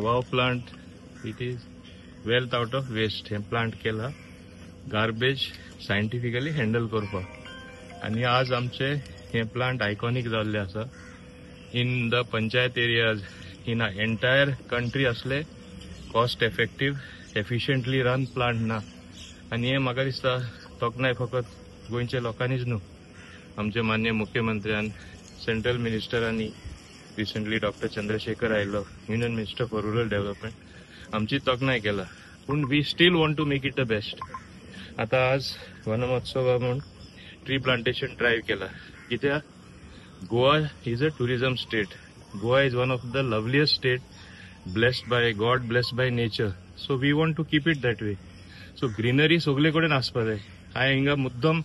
Wow plant it is wealth out of waste हे plant केला garbage scientifically handle करपाक आणि आज आमचे हे प्लांट आयकॉनिक जाल्ले आसा in the panchayat areas in entire country असले cost effective efficiently run plant ना आणि हे म्हाका दिसता तोखणाय फकत गोंयच्या लोकांनीच न्हू आमचे माननीय मुख्यमंत्र्यान सेंट्रल मिनिस्टरांनी रिसेंटली डॉक्टर चंद्रशेखर आयलो union minister for rural development आमची तोखणाय केला पूण we still want to make it the best आता आज वन महोत्सवा म्हणून ट्री प्लांटेशन ड्राईव्ह केला कित्याक Goa is a tourism state Goa is one of the loveliest state blessed by God blessed by nature so we want to keep it that way so greenery सगळे कडेन आसपा जाय हांवें हिंगा मुद्दम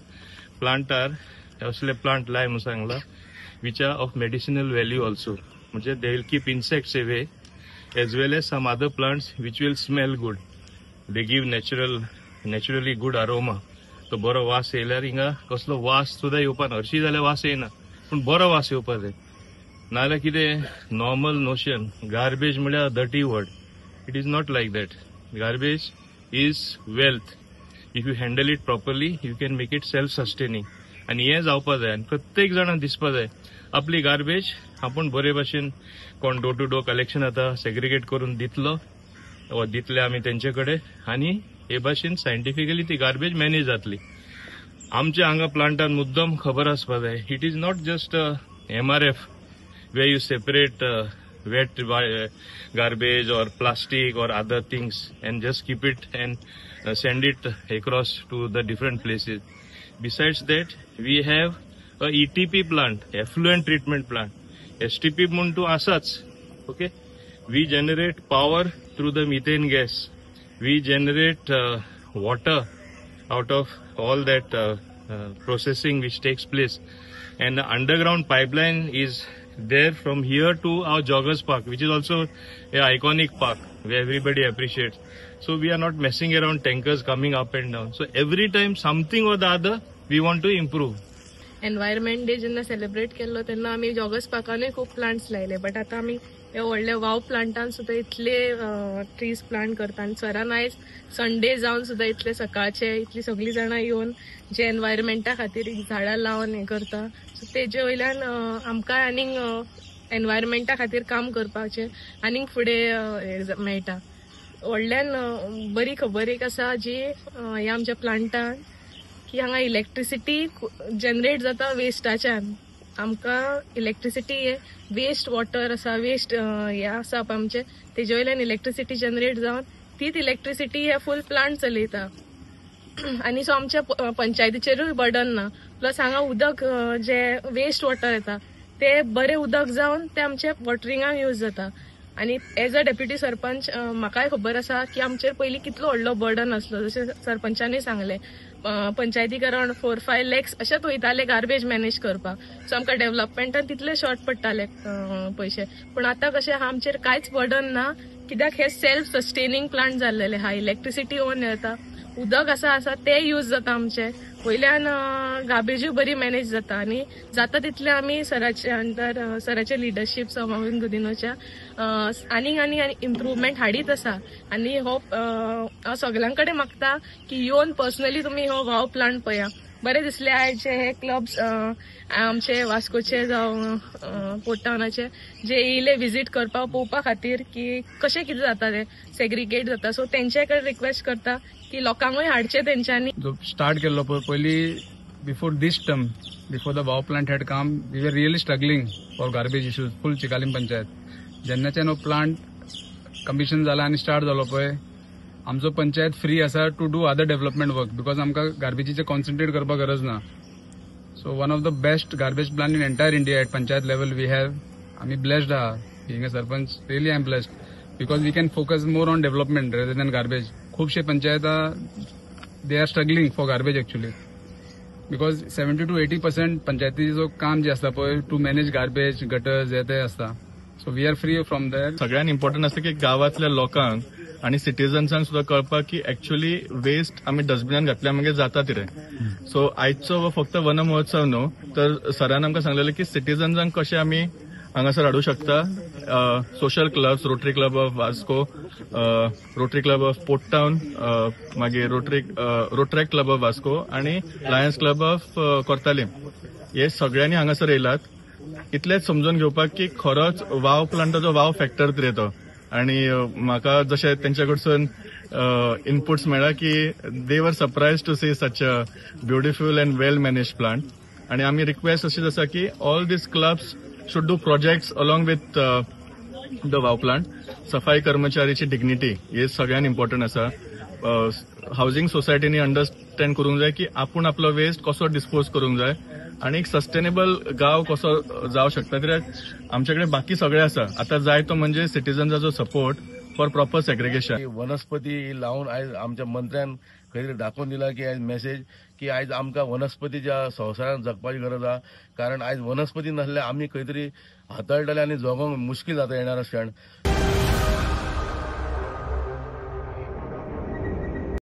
प्लांटार असले प्लांट लाय म्हणून सांगला which are of medicinal value also म्हणजे they will keep insects away as well as some other plants which will smell good they give naturally good aroma तो बरो वास येयल्यार हिंगा कसलो वास सुद्धा येवपा ना हरशी जाल्यार वास येना पूण बरो वास येवपा जाय नाल्यार कितें नॉर्मल नोशन गार्बेज म्हळ्यार dirty word it is not like that garbage is wealth if you handle it properly you can make it self sustaining आणि हे जावपा जाय आनी प्रत्येक जाणांक दिसपा जाय आपली गार्बेज आपण बरे भाशेन कोण डोर टू डोर कलेक्शन आता सेग्रिगेट करून दितलो वा दितले आमी तेंचे कडेन आनी हे भाशेन सायंटिफिकली ती गार्बेज मॅनेज जातली आमच्या हांगा प्लांटान मुद्दम खबर आसपा जाय it is not just MRF where you separate wet garbage or plastic or other things and just keep it and send it across to the different places. Besides that, we have a ETP plant, effluent treatment plant. STP म्हणतो असाच, okay? We generate power through the methane gas. We generate water out of all that processing which takes place. And the underground pipeline is there from here to our Joggers Park, which is also an iconic park where everybody appreciates. So we are not messing around tankers coming up and down. So every time something or the other, we want to improve. Environment day जेन्ना celebrate केल्लो तेन्ना आमी joggers पार्कानूय खूब plants लायले but आतां आमी हे व्हडले वाव प्लांटान सुद्दां इतले ट्रीज प्लांट करता आनी सरान आयज संडे जावन सुद्दां इतले सकाळचे इतली सगळीं जाणां येवन जे एनवायरमेंटा खातीर झाडां लावन हे करता सो तेजे वयल्यान आमकां आनीक एनवायरमेंटा खातीर काम करपाचें आनीक फुडें मेळटा व्हडल्यान बरी खबर एक आसा जी ह्या आमच्या प्लांटान की हांगा इलेक्ट्रिसिटी जनरेट जाता वेस्टाच्यान आमकां इलेक्ट्रिसिटी हे वेस्ट वॉटर आसा वेस्ट हे आसा आमचे तेजे वयल्यान इलेक्ट्रिसिटी जनरेट जावन तीच इलेक्ट्रिसिटी हे फूल प्लांट चलयता आनी सो आमच्या पंचायतीचेरूय बर्डन ना प्लस हांगा उदक जे वेस्ट वॉटर येता ते बरें उदक जावन ते आमचे वॉटरिंगाक यूज जाता आनी एज अ डेप्युटी सरपंच म्हाकाय खबर आसा की आमचेर पयलीं कितलो व्हडलो बर्डन आसलो जशें सरपंचानूय सांगलें पंचायतीक अरावंड 4-5 lakhs अशेंच वयताले गार्बेज मॅनेज करपाक सो आमकां डेव्हलपमेंटान तितले शॉर्ट पडटाले पयशे पूण आतां कशें आहा आमचेर कांयच बर्डन ना कित्याक हे सेल्फ सस्टेनिंग प्लांट जाल्लेले आहा इलेक्ट्रिसिटी ओन येता उदक आसा ते यूज जाता आमचे वयल्यान गार्बेजूय बरी मॅनेज जाता आनी जाता तितले आमी सराचे अंडर सराचे लिडरशीप समावेन गुदिनोच्या आनीक इम्प्रुवमेंट हाडीत आसा आनी हो हांव सगळ्यां कडेन मागता की येवन पर्सनली तुमी हो वाव प्लांट पळया बरें दिसले आयज जे हे क्लब्स आमचे वास्कोचे जावं पोर्ट टाउनाचे जे येयले विजीट करपाक पळोवपा खातीर की कशें कितें जाता ते सेग्रिगेट जाता सो तेंचे कडेन रिक्वेस्ट करता की लोकांकूय हाडचे तेंच्यांनी स्टार्ट केल्लो पळय पयलीं before this term before the wow plant had come we were really struggling for garbage issues फूल चिकालीम पंचायत जेन्नाच्यान हो प्लांट कमिशन जाला आनी स्टार्ट जालो पळय आमचो पंचायत फ्री आसा to do other development work because आमकां गार्बेजीचे कॉन्सन्ट्रेट करपाक गरज ना so one of the best garbage plant in entire India at panchayat level we have आमी ब्लेस्ड आहा being a sarpanch really I am blessed because we can focus more on development rather than garbage खुबशे पंचायता they are struggling for garbage actually because 70 to 80% पंचायतीचो काम जे आसता पळय to manage garbage gutters हे ते आसता so we are free from that सगळ्यात इम्पॉर्टंट आसता की गावातल्या लोकांक आणि सिटीजन्सांक सुद्धा कळपाक की एक्चुअली वेस्ट आमी डस्टबिनान घातल्या मागीर जाता तिरे सो आयचो फक्त वन महोत्सव न्हू तर सरान आमकां सांगलेलें की सिटीजन्सांक कशें आमी हांगासर हाडूंक शकता. Social clubs, rotary club of Vasco, rotary club of port town, मागीर रोटरॅक्ट क्लब ऑफ वास्को आणि लायन्स क्लब ऑफ कोर्तालीम हे सगळ्यांनी हांगासर येयलात. इतलेच समजून घेवपाक की खरोच वाव प्लांटाचो वाव फॅक्टर कितें तो. आणि म्हाका जशें तेंच्या कडसून इनपुट्स मेळ्ळा की they were surprise to see such a beautiful and well manage plant. आणि आमी रिक्वेस्ट अशीच आसा की all these clubs should do projects along with the wow plant. सफाई कर्मचारीची डिग्निटी हे सगळ्यात इम्पॉर्टंट आसा. हाऊसिंग सोसायटीनी अंडरस्टँड करूंक जाय की आपूण आपलो वेस्ट कसो डिस्पोज करूंक जाय आणि एक सस्टेनेबल गांव कसो जावं शकता. कित्याक आमचे कडेन बाकी सगळें आसा. आतां जाय तो म्हणजे सिटीजन्साचो सपोर्ट फॉर प्रॉपर सेग्रिगेशन. वनस्पती लावून आयज आमच्या मंत्र्यान खंय तरी दाखोवन दिला की आयज मेसेज की आयज आमकां वनस्पतीच्या संवसारांत जगपाची गरज आहा. कारण आयज वनस्पती नासल्यार आमी खंय तरी हाताळटले आनी जगोंक मुश्कील जाता येणारा क्षण.